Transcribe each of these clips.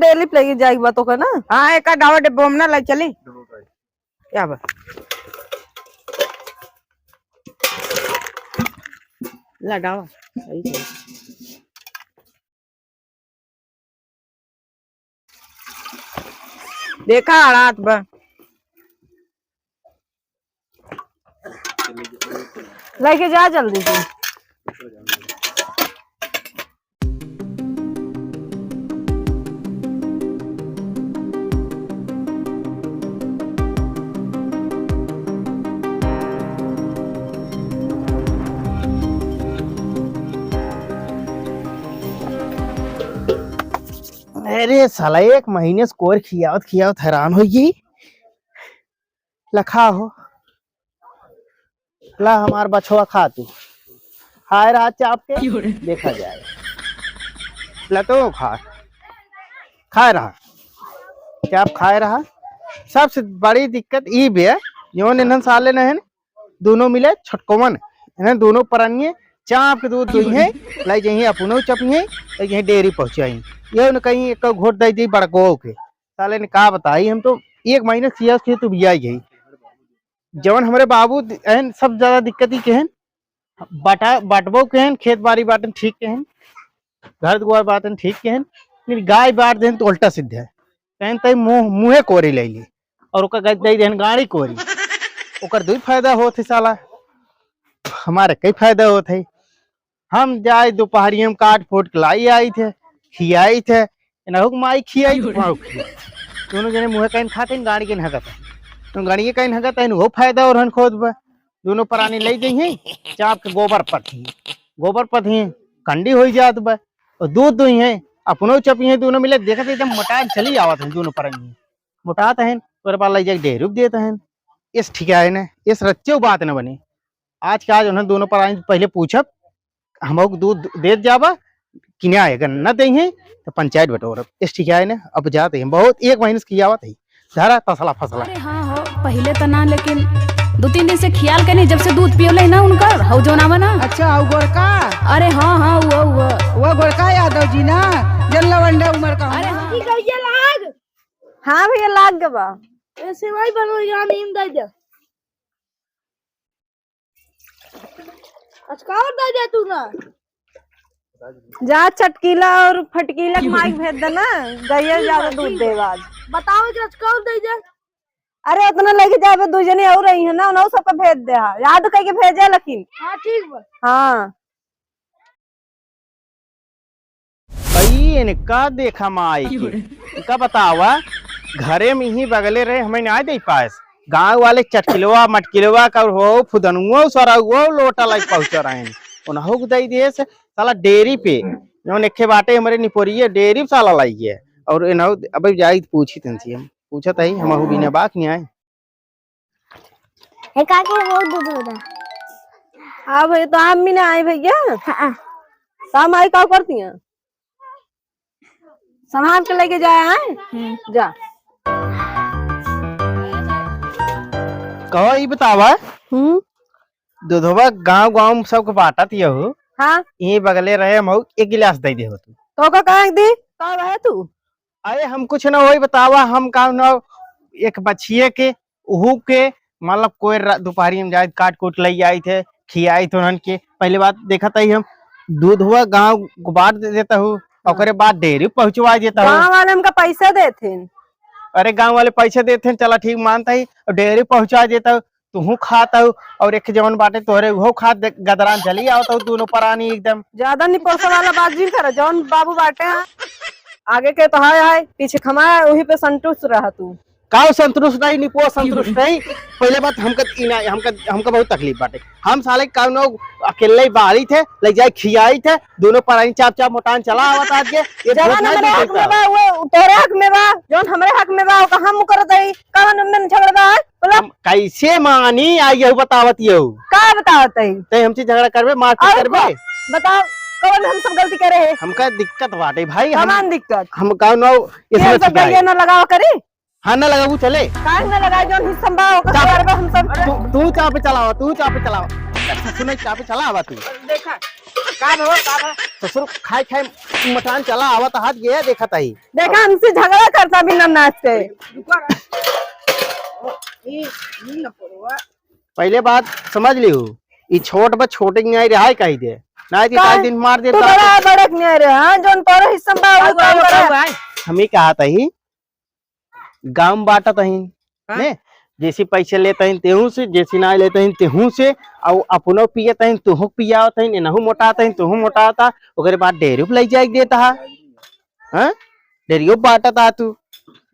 Daily लेके जाएगी बातों का ना। हाँ एक डावा डिब्बो में ना ले चली क्या बा ला डावा देखा हालात बा लेके जा जल्दी से। अरे साला 1 महीने से कोर खियावत हैरान हो गई। लखा हो ला हमार बछवा खा तू खाए रहा चाप के देखा जाए ला तो खाए रहा चाप खाए रहा। सबसे बड़ी दिक्कत ई भी है जो इन्हन साले न दोनों मिले छटकोवन इन्हें दोनों परानिए चाप के दूध दुई है लाई जही अपनो चपिए यही डेयरी पहुंचाई ये न कहीं एक घोट दे दी बड़को के साले ने कहा बताई। हम तो 1 महीने सिया से तो बिया गई जवन हमारे बाबू एहन सब ज्यादा दिक्कत ही के बटबो के खेत बाड़ी बाटन ठीक के घर दुआर बाटन ठीक के गाय बांट देन तो उल्टा सीधा है कहीं तई मुँहे कोरी ले ली और गाय दे देन गाड़ी कोरी ओकर दुई फायदा होते साला हमारे कई फायदा होते। हम जाए दोपहरी में काट फूट के लाई आई थे खियाई थे माई खियाई दोनों जने मुँह कहीं खाते गाड़ी के नहगत तो गाड़ी के कहीं नहगत वो फायदा और खोद बा दोनों प्राणी ले जाइए चाप के गोबर पथी कंडी हो जात बा और दूध दुई है अपनो चपी है दोनों मिले देखते एकदम मोटा चली आवत है दोनों प्राणी मोटात है और बाल ले जाके डेयरी देते हैं इस ठीक है ना इस रच्चे बात न बनी आज के आज उन्हें दोनों प्राणी पहले पूछब हम दूध दे जावा कि नहीं आएगा न दे तो पंचायत बटोर इस ठीक है ना अब जाते हैं बहुत 1 महीने से किया हुआ था धारा तसला फसला। अरे हाँ हो पहले तो ना लेकिन 2-3 दिन से ख्याल के नहीं जब से दूध पियो ना उनका हो जो ना बना। अच्छा हो गोरका अरे हाँ हाँ वो गोरका यादव जी ना जन लवंडा उम्र का। अरे हाँ लाग हाँ भैया लाग गवा ऐसे भाई बनोगा नीम दे दे आज का दे दे तू ना जा चटकीला और फटकीला माइक भेज देना गैया ज्यादा दूध देगा आज। बताओ कि आज का दे दे। अरे उतना लेके जाबे दो जने और रही है ना उन सबको भेज दे याद करके भेजे लेकिन। हाँ ठीक बा। हाँ भाई इनका देखा माई इनका बतावा घरे में ही बगले रहे हमें नहीं दे पास गांव वाले चटकिलवा मटकिलवा का हो फुदनुआ सारा वो लोटा लाइक पहुंच रहे हैं उन्होंने दे दिए से साला डेयरी पे जो नेखे बाटे हमारे निपोरिये डेयरी साला लाई है और अब जाई पूछी तंसी हम पूछा था हम हो बिना बाक नहीं आए है काके हो दूध होता। हाँ भैया तो आप भी ना आए भैया। हां शाम आई क्या करती हैं सामान के लेके जाए हैं जा कहो ये बतावा दूधवा गांव सबके बांटा थी हो। हाँ ये बगले रहे हम 1 गिलास दे दे हो तू तो का दी कब है तू। अरे हम कुछ ना वही बतावा हम का ना एक बछिए के उहू के मतलब कोई दोपहरी में जाए काट कूट ले आई थे खियाई थे उन्हन के पहले बात देखा था हम दूध हुआ गाँव को बांट देता हूँ और बाद डेयरी पहुंचवा देता हूँ। गाँव वाले हमका पैसा देते। अरे गाँव वाले पैसे देते चला ठीक मानता ही और डेयरी पहुंचा देता हूँ तू खाता हूँ और एक जवन बाटे तोहरे वो खा गदरान चली आवता हूँ दोनों परानी एकदम ज्यादा निपोसा वाला बात जी कर जवन बाबू बाटे हैं आगे के तो है पीछे खमाया वही पे संतुष्ट रहा तू का संतुष्ट नहीं निपो संतुष्ट नहीं पहले बात हमका बहुत तकलीफ बाटे हम साले का अकेले बाहरी थे ले जाए खियाई थे दोनों परानी चाप चाप मोटान चला आवत आज के जवान हमारे हक में बा वो तोरे हक में बा जौन हमारे हक में बा हम करत है कवन में झगड़ा बा बोला कैसे मानी आई यू बतावत यू का बतावत है ते हमसे झगड़ा करबे मारपीट करबे बताओ कवन हम सब गलती करे है हमका दिक्कत बाटे भाई हमान दिक्कत हम का नो इसमें सब गलिया ना लगाव करे हाँ ना लगाऊ चले काहे ना लगाए जौन हिस्सा बा ओकर करबे हम सब तू चाप चलावा अच्छा सुने चाप चलावा तू देखा ससुर खाए खाए मटान चला आवत हाथ गया देखा था ही। देखा हमसे झगड़ा करता बिना नाच के। पहले बात समझ लियो, ये छोट बा छोटे नहीं रहा है कही दे ना कि का- दिन मार तू देता। बड़ा बड़क नहीं रहे हां जोन तोरे हिस्सा में वो काम करे। हमें कहा था ही गांव बांटा था ही ने, जैसे पैसे लेते हैं तेहू से, जैसे ना लेते हैं तेहू से, और अपनो पियत हैं तुहू पियावत हैं, नहू मोटाता हैं तुहू मोटाता, ओकरे बाद डेरी पे ले जाए देता है। हां डेरियो बांटा था तू।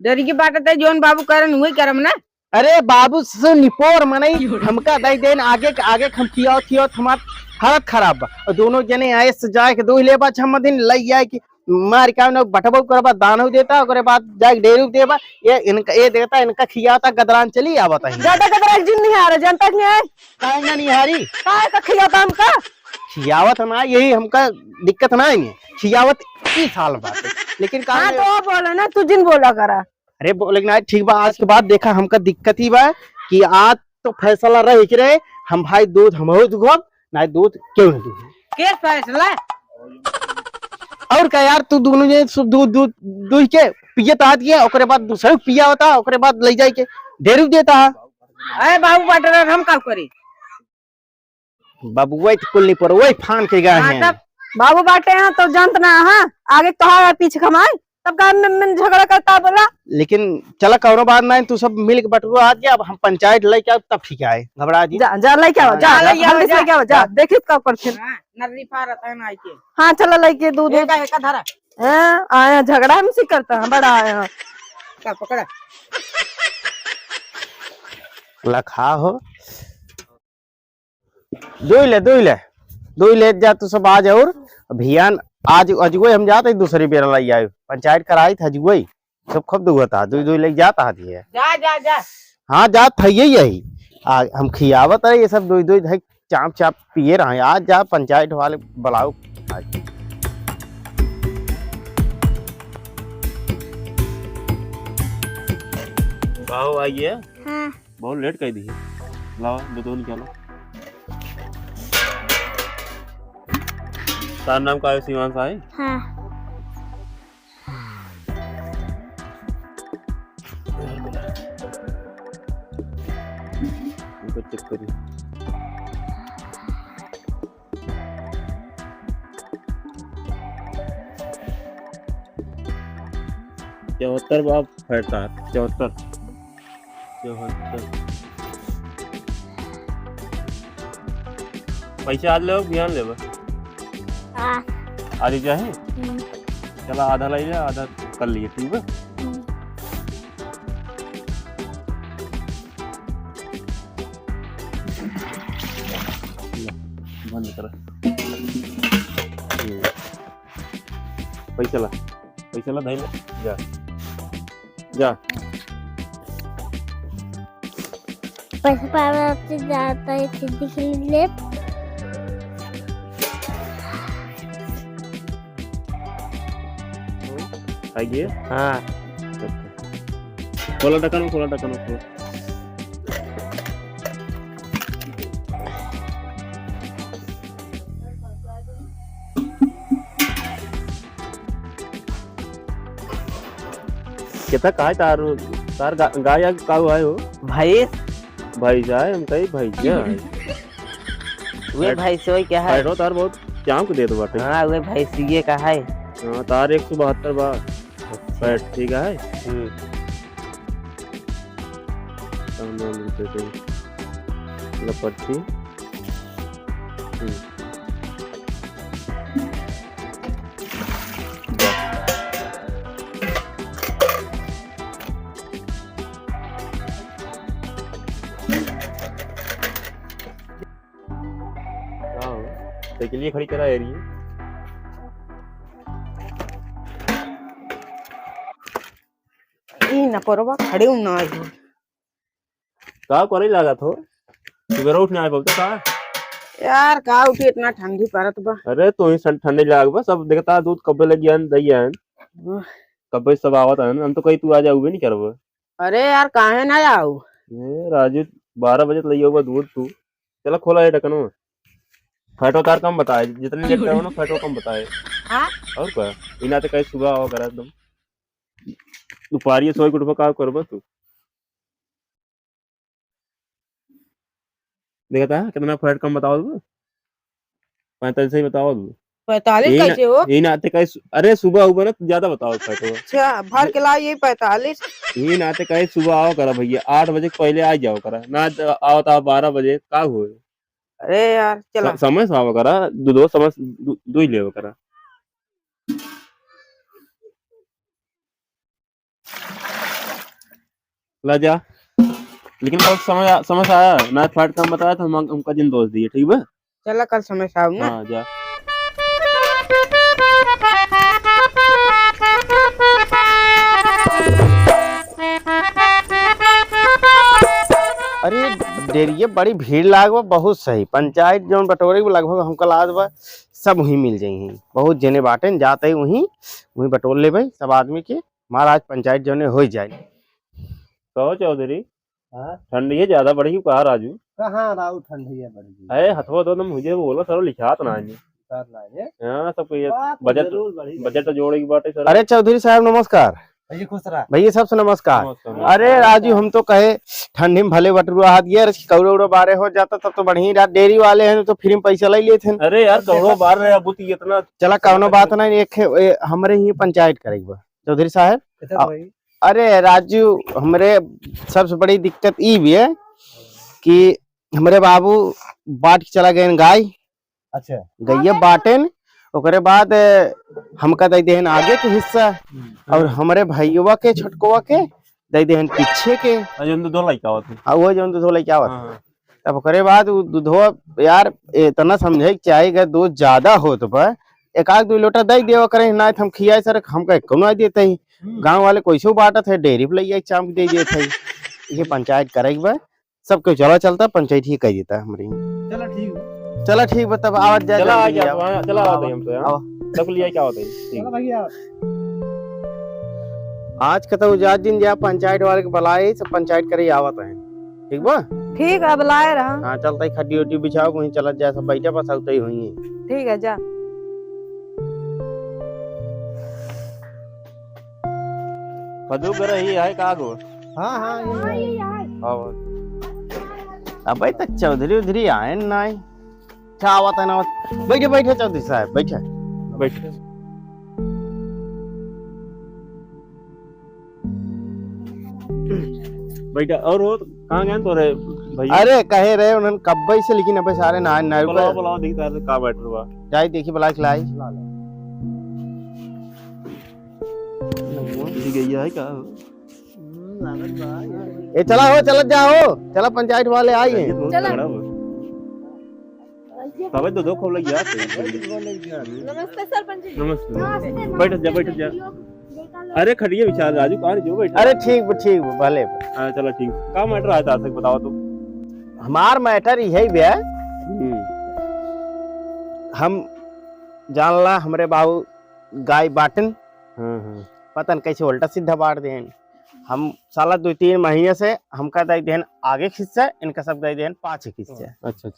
डरी की बात है जोन बाबू करन वही करम ना। अरे बाबू से निपोर मनई हमका दई देन आगे आगे हम पियो थियो हमार हालत खराब बा। और दोनों जने आए से जाए के दो लेबा छम दिन लई जाए कि मार का न बटबो करबा दानो देता, ओकरे बाद जाके डेरू देबा, ये इनका ये देता इनका खियाता गदरान चली आवत है। ज्यादा कदर एक दिन नहीं आ रहा जनता नहीं है काहे ना नहीं हारी काय का खियाता हमका। खियावत ना, यही हमका दिक्कत ना है खियावत की साल बात है। लेकिन हां का तो वो बोला ना तू जिन बोला करा। अरे लेकिन आज ठीक बा, आज के बाद देखा हमका दिक्कत ही बा कि आज तो फैसला रहे कि रहे हम भाई दूध हम दुखब ना दूध क्यों नहीं दूध के फैसला और क्या यार, तू दोनों जे दूध दूध दूध के पियत आत गया, ओकरे बाद दूसरे पिया होता, ओकरे बाद ले जाए के डेरू देता है। अरे बाबू बाटर हम का करी बाबू वही कुल नहीं पर वही फान के गए हैं। बाबू बाटे हैं तो जानत ना हां आगे कहा पीछे कमाए तब का में झगड़ा करता बोला। लेकिन चला कौनो बात नहीं, तू सब मिल के बटुआ आ गया, अब हम पंचायत लेके आओ तब ठीक है। घबरा जी जा जा लेके आओ, जा जा, जल्दी से लेके आओ, जा देखिस का करते। नदी पार आता है ना के हां चलो लेके दूध एक धरा हैं आया झगड़ा हमसे करता है बड़ा आया का पकड़ा लखा हो दो ले जा तू सब आज। और अभियान आज अजगोई हम जाते दूसरी बेर लाई आए पंचायत कराई था अजगोई सब खूब दुगता दो ले जाता है। जा जा जा हाँ जात है यही हम खियावत है ये सब दो चाप चाप पिए रहे। आज जा पंचायत वाले बुलाओ आज। आओ आइए, हाँ बहुत लेट कर दी। लाओ दूध निकालो। तार नाम का है सीमांश है? हाँ इनको चेक करिए। चौहत्तर बाप फैटता है, 74 पैसे आज ले ध्यान ले हाँ आधी चाहे चला आधा ले जा आधा कर लिए ठीक है। बंद कर पैसा ला धैल जा जा पैसा पावे जाता है सिद्धि के लिए आइए। हाँ खोला ढक्कन खोला कितना कहा तार तार गाय या काऊ आए हो भाई भाई जाए हम कहीं भाई क्या वे भाई से क्या है। बैठो तार बहुत चाम दे दो बाटे। हाँ वे भाई सीए का है। हाँ तार 172 बार बैठ ठीक है। लपट्टी के लिए खड़ी करा है रही ई न परवा खड़े हूं ना आई का करे लगा थो सुबह उठने आए बोलते का यार का उठी इतना ठंडी पड़त बा। अरे तो ही ठंडे लाग बस सब देखता दूध कब्बे लगी आन दई आन कब्बे सब आवत है हम तो कहीं तू आ जाओगे नहीं करबो। अरे यार काहे ना आओ ए राजू 12 बजे ले आऊंगा दूध तू चला खोला है ढक्कन फैटो तार कम बताए, जितने लेट करो ना फैटो कम बताए। हाँ? और क्या इना ते कहीं सुबह आओ करा एकदम दोपहरी सोई कुछ का करबो तू देखता है कितना फैट कम बताओ तू 45 ही बताओ तू 45 कैसे हो? यही नाते कहीं अरे सुबह हुआ ना ज्यादा बताओ फैटो अच्छा भर के लाई ये 45। यही नाते कहीं सुबह आओ करा भैया 8 बजे के पहले आ जाओ करा ना आओ तो 12 बजे का हुए अरे यार चला समय से आओ करा दो समय दो ही ले करा ला जा लेकिन कल समय से आया ना फैट कम बताया तो हम हमका जिन दोस्त दिए ठीक है चला कल समय से आऊंगा। हाँ जा अरे डेरिए बड़ी भीड़ लागो बहुत सही पंचायत जो बटोरे को लगभग हमको लाद बा सब वहीं मिल जाई बहुत जने बाटे जाते ही वहीं बटोर ले भाई सब आदमी के महाराज पंचायत जो हो जाए। कहो चौधरी ठंडी है ज्यादा बढ़ी कहा राजू कहाँ राहु ठंडी है बड़ी अरे हथवा तो मुझे बोला सर लिखात ना हाँ सब ये बजट जोड़े की बात है सर। अरे चौधरी साहब नमस्कार भैया सबसे नमस्कार। अरे राजू हम तो कहे ठंडी में भले बटरुआ हाथ ये कौड़ो उड़ो बारे हो जाता तब तो बढ़िया रात डेयरी वाले हैं तो फ्री में पैसा ले लिए थे। अरे यार कौड़ो बार रहे अब इतना चला कौनो बात नहीं एक हमारे ही पंचायत करेगा चौधरी साहब। अरे राजू हमारे सबसे बड़ी दिक्कत ये भी है कि हमारे बाबू बाट के चला गए गाय। अच्छा गैया बाटेन ओकरे बाद हमका दे देहन आगे के हिस्सा और हमारे भैया के छोटकुआ के दे देहन पीछे के दो लड़का होते वो जो दूधो लेके आवत तब ओकरे बाद दूधो यार इतना समझे चाहे दूध ज्यादा हो तो एक आध 2 लोटा दे देवा करे ना हम खियाए सर हमका कोनो देते ही गांव वाले कैसे बांटत है डेयरी पे ले चाम दे देते है ये पंचायत करेगी सब कुछ चला चलता पंचायत ही कह देता है हमारी। चलो ठीक बता आवाज जा चला आ गया चला आओ हम तो यार सब लिया क्या होता है चलो भैया आज का तो उजाद दिन जा पंचायत वाले के बुलाए सब पंचायत करे आवत है ठीक बा ठीक है बुलाए रहा। हां चलता ही खड्डी उड्डी बिछाओ वहीं चला जा सब बैठा पास आते ही होई ठीक है जा पदू कर ही है का गो। हां हां ये आओ अब तक चौधरी उधरी आए ना क्या आवत है ना बैठे बैठे चौधरी साहब बैठे बैठे बैठा और हो कहां गए तो रे भैया। अरे कहे रहे उन्होंने कब्बे से लेकिन अब सारे ना ना बुलाओ दिखता है का बैठ रहा जाई देखी बुला के लाई गई है का ए चला हो चला जाओ चला पंचायत वाले आए तब तो दो खोल लग गया। नमस्ते सरपंच जी। नमस्ते बैठ जा अरे खड़िए विचार राजू कहां जो बैठा। अरे ठीक भले हां चलो ठीक का मैटर आता है बताओ तो। हमार मैटर यही भी है हम जानला हमरे बाबू गाय बाटन पता न कैसे उल्टा सीधा बांट देन हम साला 2-3 महीने से हमका दे देन आगे हिस्सा इनका सब दे देन 5 हिस्सा। अच्छा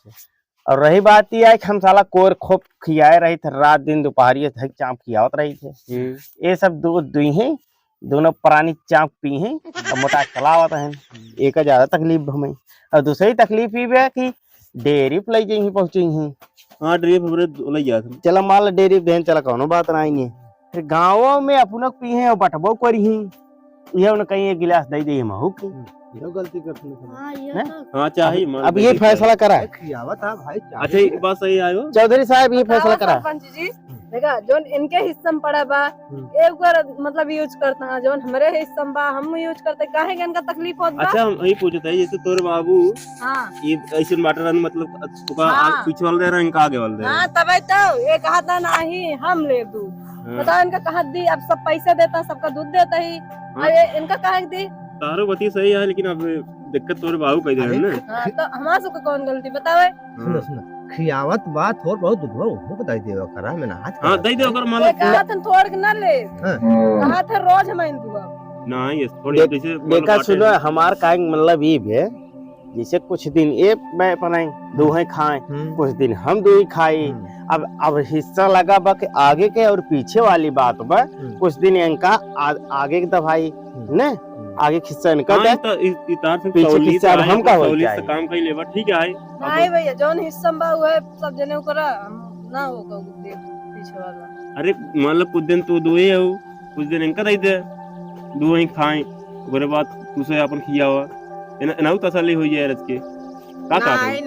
और रही बात यह है कि हम साला कोर खोप खियाए रहे थे रात दिन दोपहर तक चाँप खियावत रही थे ये सब दूध दुई हैं दोनों पुरानी चाँप पी हैं और मोटा चलावत है एक ज्यादा तकलीफ हमें और दूसरी तकलीफ ये है कि डेयरी पे ले जाई पहुंची हैं। हां डेयरी पे ले गया था चला मान लो डेयरी देन चला कोनो बात नहीं है फिर गाँवों में अपनों पी हैं और बटबो करी हैं ये उन्हें कहीं एक गिलास दे दी महू की ये गलती कर हां चाहिए अब ये फैसला करा अच्छा ये बात सही आयो चौधरी साहब ये फैसला करा सरपंच जी देखा जोन इनके हिस्सा में पड़ा बा एक बार मतलब यूज करता है जोन हमारे हिस्सा में बा हम यूज करते काहे के इनका तकलीफ होत बा। अच्छा हम यही पूछते हैं जैसे तोरे बाबू हां ये ऐसे मटर मतलब तुका पीछे वाले दे रहे इनका आगे वाले दे रहे हां तब तो एक हाथ नहीं हम ले दूध बताओ इनका कहा दी अब सब पैसे देता सबका दूध देता ही अरे इनका कहा दी तारो बती सही है लेकिन अब दिक्कत तोरे बाबू कह दे रहे ना। हां तो हमारा सब कौन गलती बतावे सुनो खियावत बात और बहुत दूध वो बताई देवा करा मैंने आज हां दे दे अगर मान लो कहा था थोड़ के ना ले कहा था रोज हम इन दूंगा ना ये थोड़ी जैसे देखा सुनो हमार का मतलब ये है जैसे कुछ दिन ये मैं बनाई दोहे खाए, कुछ दिन हम दो ही खाए। अब हिस्सा लगा बा के आगे के और पीछे वाली बात बा, कुछ दिन इनका आगे की दवाई ने आगे खिस्सा इनका दे, पीछे खिस्सा हम का हो जाए काम कई लेबर ठीक है। नहीं भैया जोन हिस्सा बा हुआ है सब जने करा ना होगा पीछे वाला। अरे मान लो कुछ दिन तू दुए हो, कुछ दिन इनका दे दे, दो ही खाए, ओकरे बाद तू से अपन खिया हुआ एना तसल्ली होई है रज के का का नहीं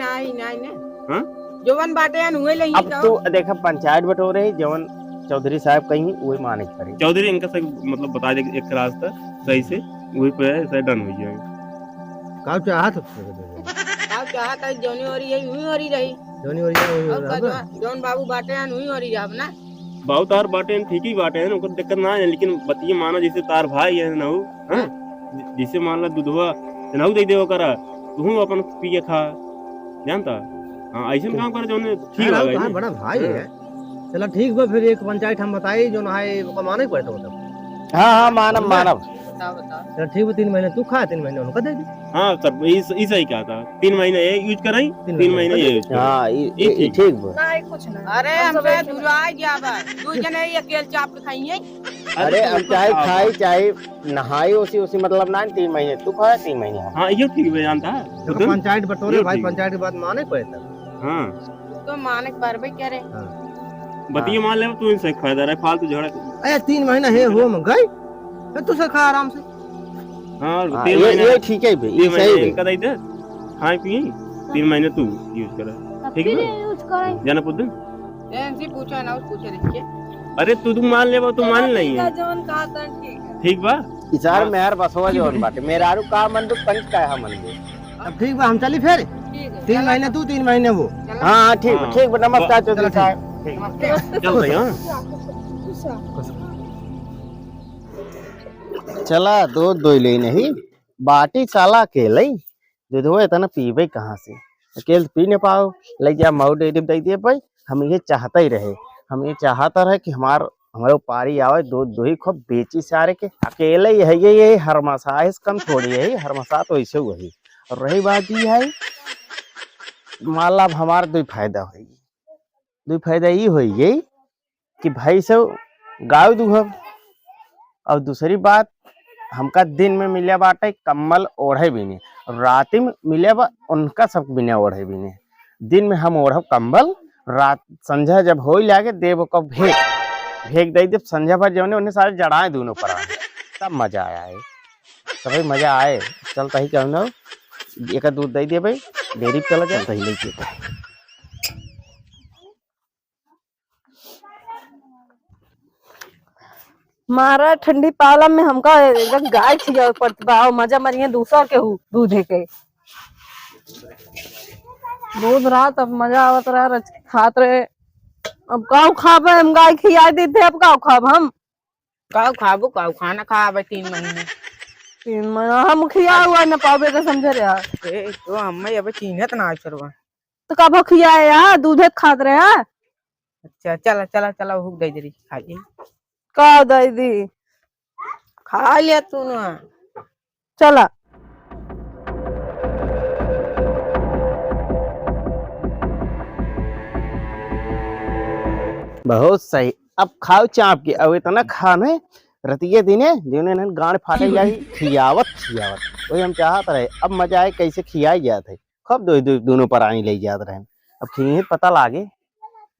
हां जवन बाटे अनुए लई। अब तू देखा पंचायत बटोरे जवन चौधरी साहब कहीं वही माने करे, चौधरी इनका सही मतलब बता दे एक रास्ता सही से वही पे सही डन हो जाए। का चाहत आप चाहत है जोनी ओरी है हुई ओरी रही जोनी और जोन बाबू बाटे अनुई ओरी जाब ना। बाबू तार बाटे ठीक ही बाटे है, उनको दिक्कत ना है, लेकिन बतिए माना जैसे तार भाई है ना हो, हां जैसे मान ला दूधवा ना दे देव करा तू अपन पी के खा जानता। हां ऐसे काम कर जोने ठीक लगा है, बड़ा भाई है। चलो ठीक बा, फिर एक पंचायत हम बताई जो ना है वो माने पड़ता मतलब। हाँ मानव बता चलो ठीक है, 3 महीने तू खा, 3 महीने उनको दे दी। हां सर ऐसा ही क्या था, 3 महीने ये यूज कराई, 3 महीने ये यूज। हां ये ठीक बा। नहीं कुछ ना। अरे हमसे दुराई जाबा दू जने अकेले चाप के खाइए। अरे हम चाहे खाई चाहे नहाई उसी मतलब ना 3 महीने तू खाया 3 महीने। हां ये ठीक है जानता है, देखो पंचायत बटोरे भाई, पंचायत की बात माने पड़ता। हां तो माने परबे करे बतिए मान ले तू इनसे फायदा रहे, फालतू झगड़ा। अरे 3 महीना है हो में गई तू से खा आराम से। हां ये ठीक है भाई, ये सही है। इनका दे दे खाए पिए, 3 महीने तू यूज कर ठीक है यूज करें जाना पुद्दन एनसी पूछो ना, पूछे देखिए। अरे तू मान ले तू मान नहीं है जोन कहा था ठीक है ठीक बा। इसार मेहर बसवा जोन बाटे मेरारू का मन तो पंच का है मन दे। अब ठीक बा, हम चली फिर 3 महीने तू 3 महीने वो। हां ठीक बा, नमस्कार चौधरी साहब। चल भाई हां चला दूध दो ले नहीं बाटी साला अकेले दूध हो इतना पीबे कहाँ से, अकेले पी नहीं पाओ ले जा माऊ दे दे भाई। हम ये चाहता ही रहे, हम ये चाहता रहे कि हमारे पारी आवे दूध दो ही खूब बेची सारे के अकेले ही है ये हरमसा है, कम थोड़ी है हरमसा तो ऐसे वही। और रही बात ये है मान ला हमारा दो फायदा होगी, दो फायदा ये होगी कि भाई सब गाय दूहब, और दूसरी बात हमका दिन में मिले बाटे कम्बल ओढ़े भी नहीं, रात में मिले बा उनका सब बिना ओढ़े भी नहीं। दिन में हम ओढ़ब कम्बल, रात संझा जब हो लागे देव को भेग दे, जब संझा पर जौने उन्हें सारे जड़ाए दोनों पर तब मजा आया है, सभी मजा आए। चलता ही कहना एक दूध दे दे भाई, डेयरी चला जाए सही लेके। मारा ठंडी पाला में हमका एकदम गाय खिया पड़ती बा, मजा मरिए दूसरा के दूध है के दूध रात अब मजा आवत रहा रच खात रहे। अब काऊ खाब हम गाय खिया दी थे, अब काऊ खाब हम काऊ खाबू काऊ खाना खाबे 3 महीने 3 महीना हम खिया हुआ न पावे के समझे रे। ए तो हमें अब चिन्हत ना चलवा तो कब खिया है यार दूध खात रहे हैं। अच्छा चला चला चला हुक दे दे खाइए का दे दी खा लिया तू ना चला। बहुत सही, अब खाओ चाप के अब इतना खाने रतिये दिने जिन्हें गांड फाटे जाई खियावत वही हम चाहत रहे। अब मजा आए कैसे खियाई जात है, कब दोनों पर आई ले जात रहे, अब खिए पता लागे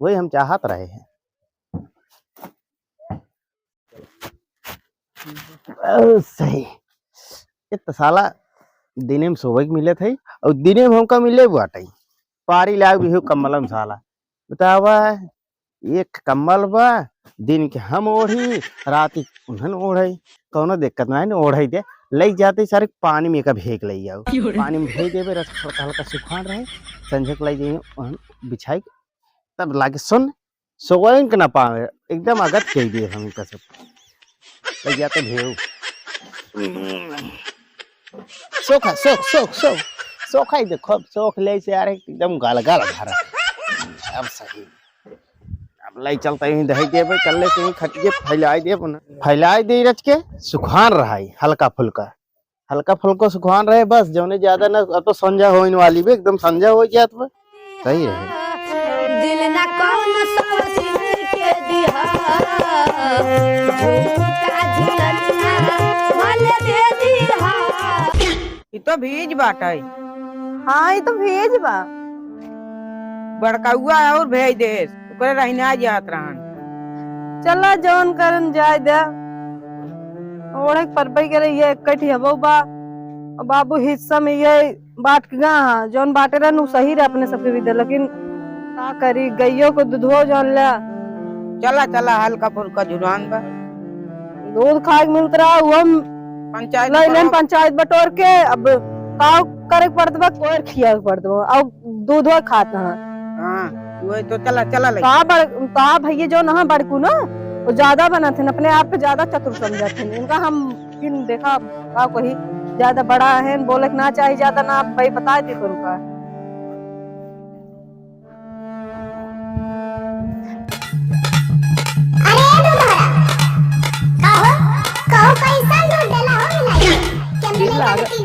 वही हम चाहत रहे हैं। सही ये साला दिने में सोबे के मिले थे और दिने में हमका मिले बाटे पारी लाग भी हो कम्बल में साला बतावा एक कम्बल बा, दिन के हम ओढ़ी रात उन्हन ओढ़ी, कौनो दिक्कत ना है ओढ़ी दे ले जाते सारे पानी में का भेग ले जाओ, पानी में भेज देवे रस हल्का हल्का सुखान रहे संझक ले जाइए बिछाई तब लागे सुन सोइन के ना पावे एकदम अगत कह दिए हम का सब ले जाते भेव सोखा सोख सोख सोख सोखा ही देखो सोख ले से यार एकदम गलगल भरा। अब सही अब लाई चलता ही दही दे भाई कल्ले से ही खटिए फैलाई दे रच के सुखान रहा है हल्का फुल्का हल्का फुल्का सुखान रहे बस, जौने ज्यादा ना अब तो संजा होने वाली भी एकदम संजा हो जात बा, सही रहे। दिल ना कौन सोची के दिहा झुमका झुलनिया वाले दे दिहा। ये तो भीज बाटे हाँ ये तो भेज बा। बड़काउआ और भेज दे ओकरे रहना जात रहन। चला जौन करन जाय दे। ओढ़े परबई करे ये इकट्ठी हबो बा और बाबू हिस्सा में ये बांट के गा हाँ जौन बांटे रहन उ सही रहे अपने सबके भी दे, लेकिन का करी गइयो को दूधो जान ले। चला चला हल्का फुल्का जुड़ान बा दूध खाए के मिलत रहा वो पंचायत ले लेन पंचायत बटोर के। अब काव करे के पड़त बा कोई खिया के पड़त बा और दूधो खात ना। हाँ वही तो चला चला ले का भैया जो ना बड़कू ना वो ज्यादा बनाते अपने आप पे ज्यादा चतुर समझाते हैं। इनका हम किन देखा का कोई ज्यादा बड़ा है बोले ना चाहिए ज्यादा ना, आप भाई बता दे तो उनका।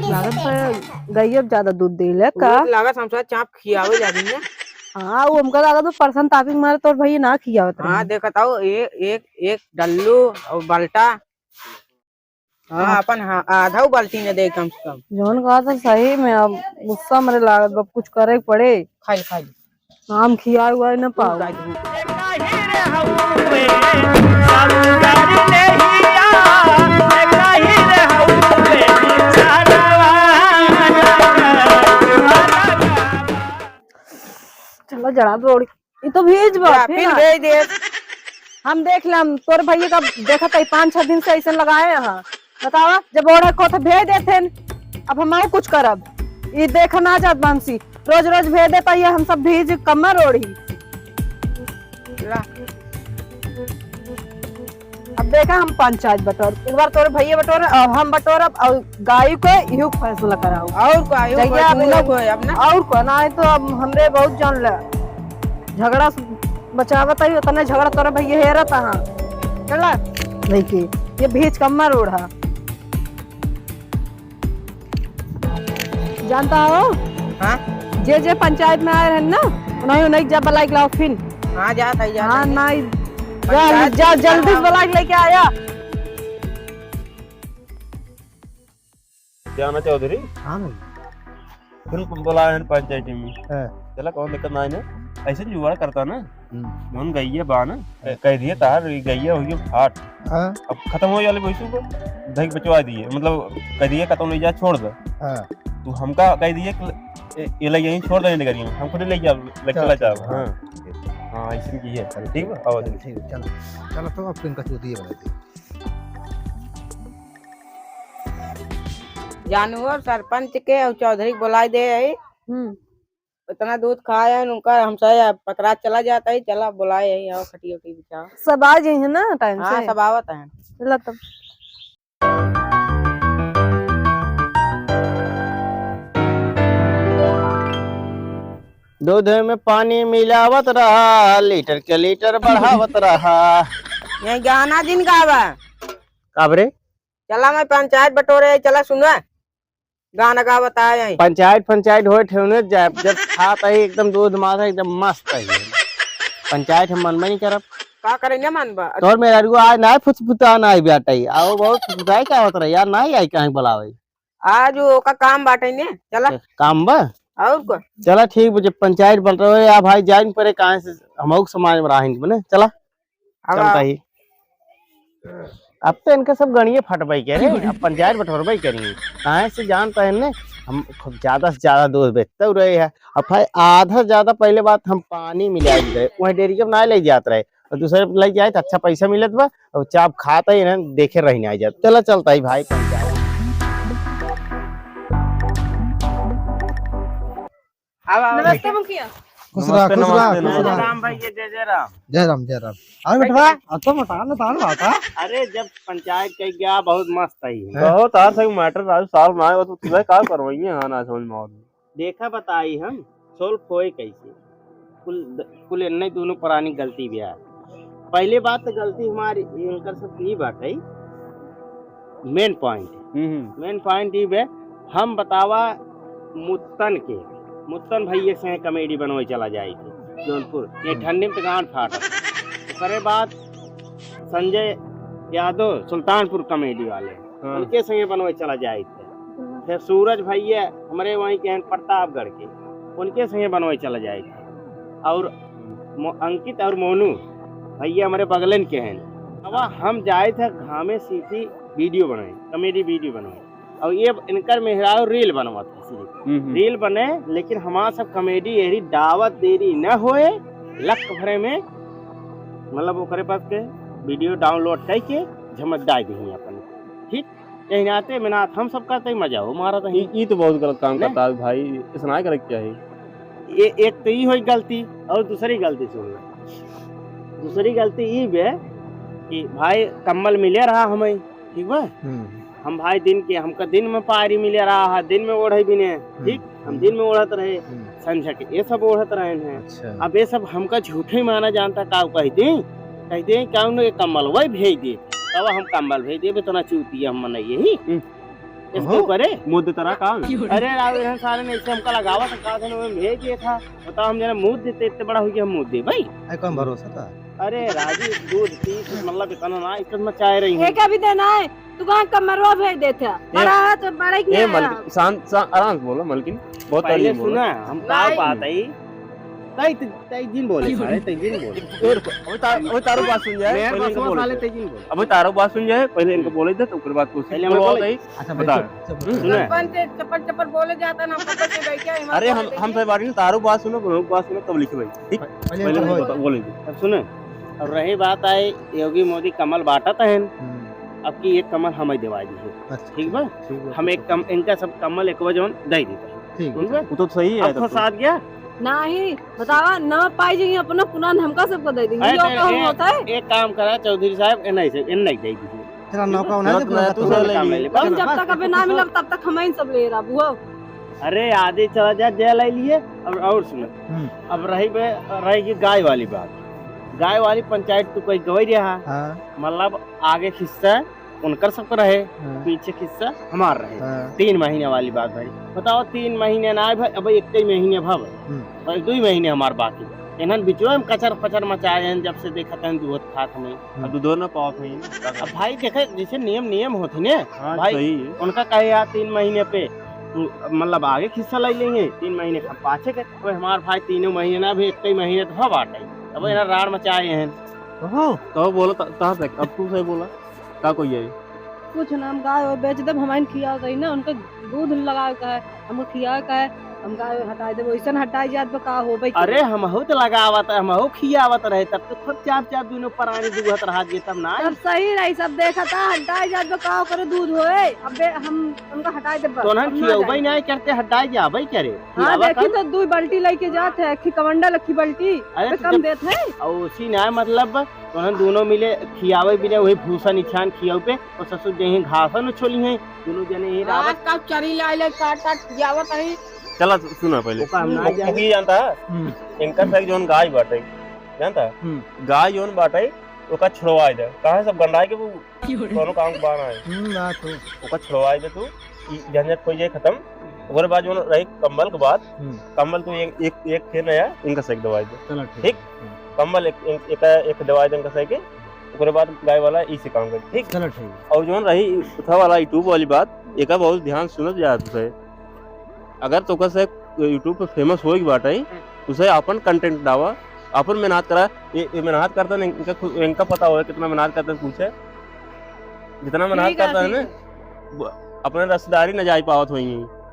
लागत गई अब ज्यादा दूध दे ले का लागत हमसा चाप खियावे जादी ना। हाँ वो हमका लागत तो पर्सन तापिंग मारे तो भैया ना खियावत रहे। हाँ देखता हूँ एक डल्लू और बाल्टा। हाँ अपन हाँ आधा बाल्टी ने दे कम से कम। जौन कहा था सही में, अब गुस्सा मरे लागत बा कुछ करे पड़े। खाई खाई हम खिया हुआ न पाओ। चलो जरा दौड़ ये तो भेज बा फिर भेज दे। हम देख लम तोर भैया का देखा था 5-6 दिन से ऐसे लगाए यहाँ बतावा जब ऑर्डर को तो भेज देते। अब हम कुछ करब ये देखा ना जात बांसी रोज रोज भेज दे पाइए हम सब भेज कमर ओढ़ी। अब देखा हम पंचायत बटोर एक बार तोरे भैया बटोर अब हम बटोर और गाय को यू फैसला कराओ और को ना तो अब हमरे बहुत जान ले झगड़ा बचावत है उतना झगड़ा तोरे भैया हेरत हाँ चला देखिए ये भेज कमर ओढ़ा जानता हो। हाँ जे पंचायत में आए रहे ना उन्हें जब बलाइक लाओ फिर। हाँ जाता है हाँ नहीं जा जल्दी से बलाइक लेके आया। जाना चौधरी हाँ फिर बुलाया है पंचायत में। हाँ। चला कौन दिक्कत ना है ना, ऐसे जुगाड़ करता ना जोन गैया बा ना कह दिए तार गैया हुई 8 अब खत्म हो जाले भैंसू को दही बचवा दिए मतलब कह दिए खत्म नहीं जा छोड़ दे। तो हमका कह दिए ये ले यहीं छोड़ देने करिए हम खुद ले जा चला जाओ। हाँ हाँ ऐसे की है ठीक है आओ ठीक है चलो चलो तो अब इनका चूती बनाते जानवर सरपंच के और चौधरी बुलाई दे है इतना दूध खाया उनका हमसे पकड़ा चला जाता है। चला बुलाए है आओ खटी उटी बिछाओ सब आ जाए है ना टाइम हाँ से। सब आवत है। चला तब दूध में पानी मिलावत रहा लीटर के लीटर बढ़ावत रहा। यही गाना दिन गावा काबरे चला मैं पंचायत बटोरे चला सुना गाना गा बताया पंचायत हो ठेवने जब खात है एकदम दूध माथा एकदम मस्त है। पंचायत हम मन में नहीं करब का करे न मन बा तोर मेरा रुआ आज ना फुचफुता ना आई बेटा आओ बहुत फुचफुताई क्या होत रहा यार नहीं आई कहीं बुलावे आज ओका काम बाटे ने चला काम बा और को चला ठीक मुझे पंचायत बोल रहे हो या भाई जाइन परे कहाँ से हम समाज में रहेंगे बने चला चलता ही। अब तो इनका सब गणिये फटबाई कह रहे अब पंचायत बटोरबाई करेंगे कहाँ से जानता है ने हम ज्यादा से ज्यादा दूध बेचते रहे हैं। अब भाई आधा ज्यादा पहले बात हम पानी मिला रहे वही डेयरी के ना ले जाते रहे और दूसरे ले जाए तो अच्छा पैसा मिलत बा और चाप खाता ही ना देखे रही ना जाते चला चलता ही भाई पंचायत। नमस्ते मुखिया। राम भाई जय राम जय राम अरे बेटवा अब तो मटान बाता अरे जब पंचायत कह गया बहुत मस्त आई कहो तार सही मैटर आज साल में आए तो तुम्हें का करवाइए। हाँ ना समझ में देखा बताई हम सोल्व होए कैसे कुल नहीं दोनों पुरानी गलती भी है। पहले बात तो गलती हमारी इनकर सब नहीं बात है मेन पॉइंट मेन पॉइंट ये बे हम बतावा मुत्तन भैया से कॉमेडी बनवे चला जाए थी जौनपुर ये ठंडी में तो गांठ फाटा करे बाद संजय यादव सुल्तानपुर कॉमेडी वाले उनके संगे बनवे चला जाए थे। फिर सूरज भैया हमारे वहीं के हैं प्रतापगढ़ के उनके संगे बनवे चला जाए थे। और अंकित और मोनू भैया हमारे बगलन के हैं। अब हम जाए थे घामे सीखी वीडियो बनाए कॉमेडी वीडियो बनाए और ये इनकर मेहराव रील बनवा था सिर्फ रील बने लेकिन हमारा सब कॉमेडी यही दावत देरी न होए लक भरे में मतलब ओकरे पास के वीडियो डाउनलोड करके झमक डाल दी अपन ठीक यही नाते मिनात हम सब करते ही मजा हो हमारा तो ये तो बहुत गलत काम करता है भाई ऐसा ना करे क्या है ये एक तो ये हुई गलती और दूसरी गलती सुन दूसरी गलती ये भी कि भाई कम्बल मिले रहा हमें ठीक बा हम भाई दिन के हमका दिन में पारी मिले रहा है दिन में ओढ़े भी नहीं ठीक हम दिन में ओढ़त रहे संझा के ये सब ओढ़त रहे हैं। अच्छा। अब ये सब हमका झूठे माना जानता का कहते कौन कम्बल वही भेज दे तब हम कम्बल भेज दे तो ना चूती हम मन यही इसको करे मुद्दे तरह का अरे यहाँ सारे ने इससे हमका लगावा था भेज दिया था बताओ हम जरा मुँह देते इतने बड़ा हो गया हम मुँह दे भाई कम भरोसा था। अरे राजू दूध पी मतलब इतना ना इतना चाह रही है क्या भी देना है तू कहाँ कमरवा भेज देते बड़ा है तो बड़ा ही ये मलकिन शांत आराम से बोलो मलकिन बहुत पहले सुना हम का बात है तई दिन बोले सारे तई दिन बोले अबे तारो बात सुन जाए मेरे पास वो साले तई दिन बोले अबे तारो बात सुन जाए पहले इनको बोले दे तो फिर बात को पहले मैं बोल अच्छा बता सुना चप्पल चप्पल बोले जाता ना पकड़ के बैठ गया अरे हम सब बात नहीं तारो बात सुनो बात सुनो तब लिखे भाई ठीक पहले बोले अब सुने और रही बात आए योगी मोदी कमल बांटत है अब की एक कमल हमें दिवा दी ठीक बा हम एक इनका सब कमल एक वजह दे देता वो तो सही है अब साथ गया नहीं बतावा न पाई जाएंगे अपना पुरान हमका सबको दे देंगे ये काम होता है। एक काम करा चौधरी साहब नहीं से इन नहीं दे दीजिए तेरा नौका होना है तू सब काम ले ले हम जब तक अबे ना मिला तब तक हम ही सब ले रहा बुआ अरे आधे चला जा जेल ले लिए और सुनो अब रही गाय वाली बात गाय वाली पंचायत तो कोई गवई रहा मतलब आगे हिस्सा उनकर सबको रहे पीछे हिस्सा हमार रहे 3 महीने वाली बात भाई बताओ 3 महीने ना भाई अब 1 महीने भव और 2 महीने हमार बाकी इन्हन बिचो हम कचर पचर मचाए हैं जब से देखा था दूध खात हमें अब दूध ना पाओ भाई अब भाई देखे जैसे नियम होते ने भाई उनका कहे यार 3 महीने पे मतलब आगे हिस्सा ले लेंगे 3 महीने हम पाछे के हमारे भाई 3 महीने ना भी 1 महीने तो हवा बाटे अब इन्हें राड़ मचाए हैं तो बोलो कहाँ तक अब तू सही बोला का कोई है कुछ ना हम गाय और बेच दे हमारे खिया गई ना उनका दूध लगा का है हमको खिया का है हम गाय हटा दे वैसा हटाई जात बा का हो भाई अरे हम हो तो लगावत हम हो खियावत रहे तब तो खुद चार दोनों परानी दुगत रहा जे तब ना सब सही रही सब देखा था हटाई जात बा का करे दूध होए अब हम उनका हटाई दे तो ना खियावई नहीं करते हटाई जाबई करे हां देखी तो 2 बाल्टी लेके जात है अखी कमंडल अखी बाल्टी अरे कम देत है और उसी ना मतलब तो हम दोनों मिले खियावे बिना वही भूसा निछान खियाव पे और ससुर जही घास न छोली है दोनों जने ही रावत का चरी लाइले काट जावत है चला सुना पहले मुखी जानता है इनका सही जोन गाय बाटे जानता है गाय जोन बाटे ओका छुड़वाई दे कहां सब गंडाई के वो दोनों काम बाना है ना तो ओका छुड़वाई दे तू झंझट हो जाए खत्म ओकरे बाद जोन रही कंबल के बाद कंबल तू एक फिर नया इनका सही दवाई दे चलो ठीक कंबल एक दवाई दे इनका सही के ओकरे बाद गाय वाला इसी काम कर ठीक चलो ठीक और जोन रही उठा वाला यूट्यूब वाली बात एका बहुत ध्यान सुनत जा तुसे अगर तो से यूट्यूब पे फेमस होगी बात है उसे अपन कंटेंट डावा अपन मेहनत करा ये मेहनत करता नहीं इनका पता हो कितना मेहनत करता है पूछे जितना मेहनत करता है ना अपने रिश्तेदारी न जा पावत होई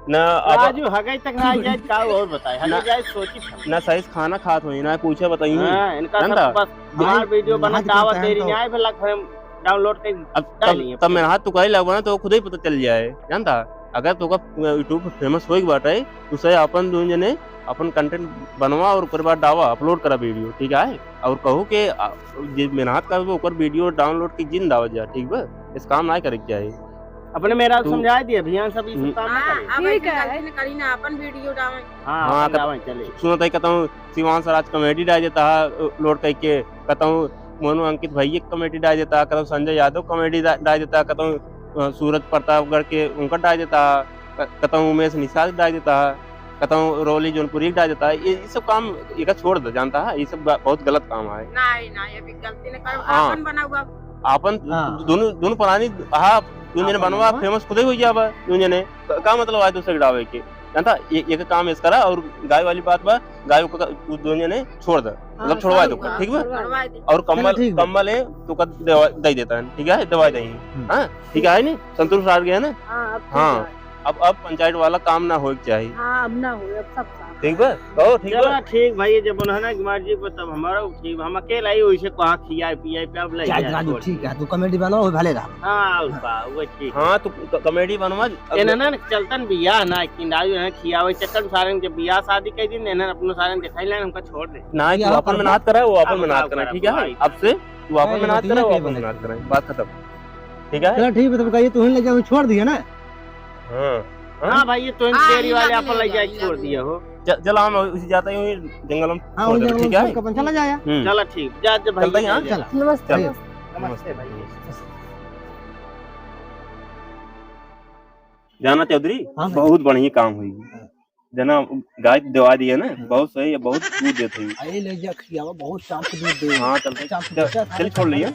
ना राजू हगई तक ना जाए का और बताए हने जाए सोची ना सही खाना खात होई ना पूछे बताई हां इनका सब बस हमार वीडियो बना दावत दे रही है फिर लग डाउनलोड कर तब मेहनत तो कर लगवा तो खुद ही पता चल जाए जानता अगर तो यूट्यूब पे फेमस होगी बात है तो सही अपन दोनों जने अपन कंटेंट बनवा और ऊपर बाद डावा अपलोड करा वीडियो ठीक है और कहूँ के जे मेहनत कर ऊपर वीडियो डाउनलोड की जिन दावत जा ठीक बा इस काम ना करे क्या है अपने मेरा समझा दिए अभियान सब इस काम ना करे ठीक है करी ना अपन वीडियो डालें हां डालें चले सुनो तई कहता हूं शिवान सर आज कॉमेडी डाल देता लोड कह के कहता हूं मोनू अंकित भैया कॉमेडी डाल देता कहता संजय यादव कॉमेडी डाल देता कहता हूं सूरज प्रतापगढ़ के उनका डाल देता है, कतहूँ उमेश निषाद डाल देता है, कतहूँ रोली जौनपुरी डाल देता है। ये सब काम ये छोड़ दे, जानता है ये सब बहुत गलत काम है। नहीं नहीं अभी गलती ने कर हाँ। आपन बना हुआ आपन हाँ। दोनों पुरानी हाँ दुनिया ने बनवा फेमस खुद ही हो जावा दुनिया ने का मतलब है दूसरे डावे के, जानता एक काम इस करा और गाय वाली बात बा गाय को दुनिया ने छोड़ दे, मतलब छोड़वा दो, ठीक बा। करवा दे। और कम्बल ठीक बा। कम्बल है तो का दे देता है, ठीक है दवाई नहीं। हाँ ठीक है नहीं संतोष आ गया ना। हाँ हाँ अब पंचायत वाला काम ना हो चाहिए, हाँ अब ना हो, अब सब साफ। ठीक बा। कहो ठीक चलो बा। ठीक भाई जब उन्होंने कुमार जी को तब हमारा ठीक हम अकेला ही वैसे कहाँ खियाए पियाए पे अब ले चल जाए राजू छोड़ ठीक दिया। है, तू कॉमेडी बना वो भले रहा। हाँ उसका वो ठीक हाँ तो कॉमेडी बनवा एना ना चलतन बियाह ना कि नाजू है खियावे चक्कर सारन के बियाह शादी कह दिन एना अपनो सारन दिखाई लाइन हमका छोड़ दे। ना तू यहाँ अपन पर मेहनत करा वो अपन अब मेहनत अब करा, अब ठीक है भाई। अब से तू अपन नहीं, मेहनत रोटियां करा वो के अपन बने। मेहनत करा, बात खत्म, ठीक है। चलो ठीक है, तो कहिए तू ले जाओ छोड़ दिया ना। हाँ हाँ भाई ये तो हाँ, तेरी ये वाले बात अपन ले ले जाए जाओ, छोड़ ले दिया हो। चल हम उसी जाता ही हूँ जंगल में हाँ छोड़ वो देना, ठीक है। कपन चला जाया। चलो ठीक जा जा भाई चलता ही, हाँ, जा। चला नमस्ते। चल। नमस्ते भाई। जाना चौधरी हाँ भाई। बहुत बढ़िया काम हुई जना गाय दवा दी है ना, बहुत सही है, बहुत दूध देती है। अरे ले जा खियावा बहुत शाम को दूध दे। हाँ चल शाम को चल छोड़ लिया।